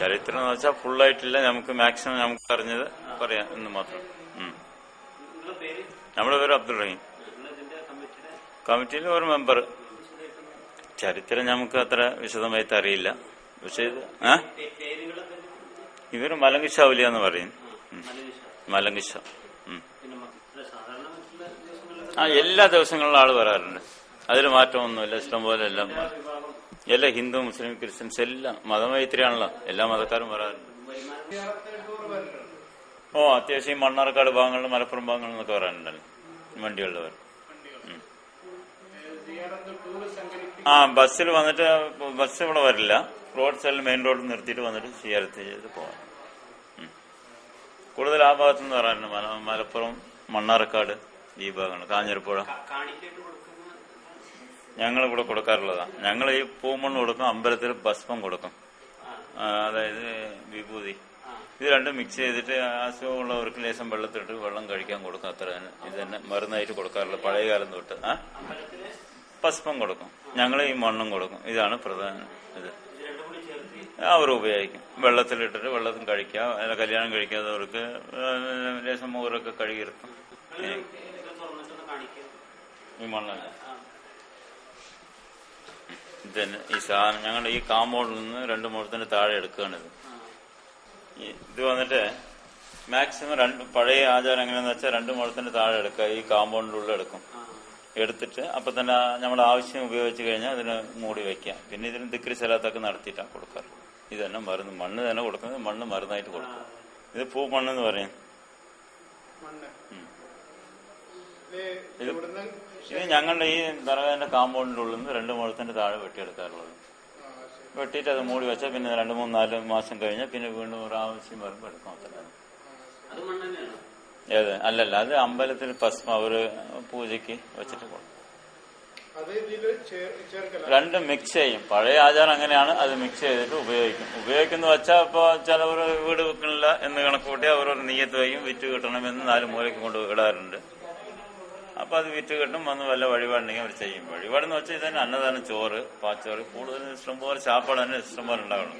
ചരിത്രം എന്ന് വെച്ചാൽ ഫുള്ളായിട്ടില്ല. നമുക്ക് മാക്സിമം നമുക്ക് അറിഞ്ഞത് പറയാം എന്ന് മാത്രം. നമ്മുടെ പേര് അബ്ദുൾ റഹീം. കമ്മിറ്റിയിൽ ഒരു മെമ്പർ. ചരിത്രം നമുക്ക് അത്ര വിശദമായിട്ട് അറിയില്ല. പക്ഷെ ഇവര് മലങ്കിഷ ഔലിയ എന്ന് പറയും. മലങ്കിഷ. എല്ലാ ദിവസങ്ങളിലും ആള് വരാറുണ്ട്. അതിൽ മാറ്റമൊന്നുമില്ല. ഇഷ്ടം പോലെ എല്ലാ ഹിന്ദു, മുസ്ലിം, ക്രിസ്ത്യൻസ് എല്ലാം മതമൈത്രിയാണല്ലോ. എല്ലാ മതക്കാരും വരാറുണ്ട്. അത്യാവശ്യം മണ്ണാർക്കാട് ഭാഗങ്ങളിൽ, മലപ്പുറം ഭാഗങ്ങളിൽ നിന്നൊക്കെ വരാനുണ്ടല്ലോ വണ്ടികളിൽ വരും. ബസ്സിൽ വന്നിട്ട് ബസ് ഇവിടെ വരില്ല. റോഡ് സൈഡിൽ മെയിൻ റോഡിൽ നിർത്തിയിട്ട് വന്നിട്ട് സിയാറത്ത് ചെയ്ത് പോകാം. കൂടുതൽ ആ ഭാഗത്തുനിന്ന് വരാറുണ്ട്. മലപ്പുറം, മണ്ണാർക്കാട്, ഈ ഭാഗങ്ങൾ, കാഞ്ഞിരപ്പുഴ. ഞങ്ങളിവിടെ കൊടുക്കാറുള്ളതാണ്. ഞങ്ങൾ ഈ പൂമണ്ണ് കൊടുക്കും, അമ്പലത്തിൽ ഭസ്മം കൊടുക്കും, അതായത് വിഭൂതി. ഇത് രണ്ടും മിക്സ് ചെയ്തിട്ട് അസുഖമുള്ളവർക്ക് ലേശം വെള്ളത്തിട്ട് വെള്ളം കഴിക്കാൻ കൊടുക്കും. അത്ര തന്നെ. ഇത് തന്നെ മരുന്നായിട്ട് കൊടുക്കാറുള്ളത് പഴയ കാലം തൊട്ട്. ഭസ്മം കൊടുക്കും. ഞങ്ങൾ ഈ മണ്ണും കൊടുക്കും. ഇതാണ് പ്രധാനം. ഇത് അവർ ഉപയോഗിക്കും. വെള്ളത്തിലിട്ടിട്ട് വെള്ളത്തിൽ കഴിക്കുക. അല്ല, കല്യാണം കഴിക്കാത്തവർക്ക് ലേശം മോരൊക്കെ കഴുകിയെടുക്കും. ഈ മണ്ണല്ല. ഇതന്നെ ഈ സാധനം ഞങ്ങളുടെ ഈ കാമ്പൗണ്ടിൽ നിന്ന് 2 മുഴത്തിന് താഴെ എടുക്കുകയാണിത്. ഇത് വന്നിട്ട് മാക്സിമം പഴയ ആചാരം എങ്ങനെയാന്ന് വെച്ചാൽ 2 മുഴത്തിന് താഴെ എടുക്കുക. ഈ കാമ്പൗണ്ടിലുള്ള എടുക്കും. എടുത്തിട്ട് അപ്പൊ തന്നെ നമ്മുടെ ആവശ്യം ഉപയോഗിച്ച് കഴിഞ്ഞാൽ അതിന് മൂടി വെക്കാം. പിന്നെ ഇതിന് ദിക്രി സലാത്തൊക്കെ നടത്തിയിട്ടാണ് കൊടുക്കാറ്. ഇത് തന്നെ മരുന്ന്. മണ്ണ് തന്നെ കൊടുക്കുന്നത്. മണ്ണ് മരുന്നായിട്ട് കൊടുക്കും. ഇത് പൂ മണ്ണെന്ന് പറയും. ഇത് ഞങ്ങളുടെ ഈ ദർഗാന്റെ കാമ്പൗണ്ടിന്റെ ഉള്ളിൽ നിന്ന് 2 മുഴത്തിന്റെ താഴെ വെട്ടിയെടുക്കാറുള്ളത്. വെട്ടിയിട്ട് അത് മൂടി വെച്ചാൽ പിന്നെ 2, 3, 4 മാസം കഴിഞ്ഞാൽ പിന്നെ വീണ്ടും ഒരു ആവശ്യം വരുമ്പോൾ എടുക്കാം. ഏത്? അല്ലല്ല, അത് അമ്പലത്തിൽ ഭസ്മം അവര് പൂജയ്ക്ക് വെച്ചിട്ട് കൊടുക്കും. രണ്ടും മിക്സ് ചെയ്യും. പഴയ ആചാരം അങ്ങനെയാണ്. അത് മിക്സ് ചെയ്തിട്ട് ഉപയോഗിക്കുന്ന വെച്ചാൽ ഇപ്പൊ ചിലവർ വീട് വെക്കണില്ല എന്ന് കണക്കൂട്ടി അവരൊരു നെയ്യത്ത് വയ്ക്കും. വിറ്റ് കിട്ടണമെന്ന് 4 മൂലയ്ക്ക് കൊണ്ട് ഇടാറുണ്ട്. അപ്പൊ അത് വിറ്റ് കിട്ടും. വന്ന് വല്ല വഴിപാടുണ്ടെങ്കിൽ അവർ ചെയ്യും. വഴിപാടെന്ന് വെച്ചാൽ ഇതന്നെ അന്നദാനം, ചോറ്, പാച്ചോറ്, കൂടുതൽ ഇഷ്ടംപോലെ ചാപ്പാട് തന്നെ ഇഷ്ടംപോലെ ഉണ്ടാവണം.